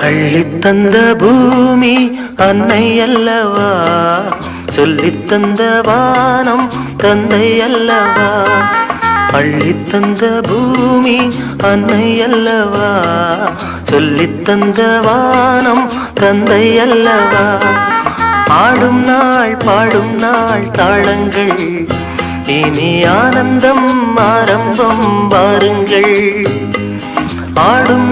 அள்ளித்தந்த பூமி அன்னை அல்லவா, சொல்லித்தந்த வானம் தந்தை அல்லவா. அள்ளித்தந்த பூமி அன்னை அல்லவா, சொல்லித்தந்த வானம் தந்தை அல்லவா. ஆடும் நாள் பாடும் நாள் தாளங்கள், இனி ஆனந்தம் ஆரம்பம் வாருங்கள். ஆடும்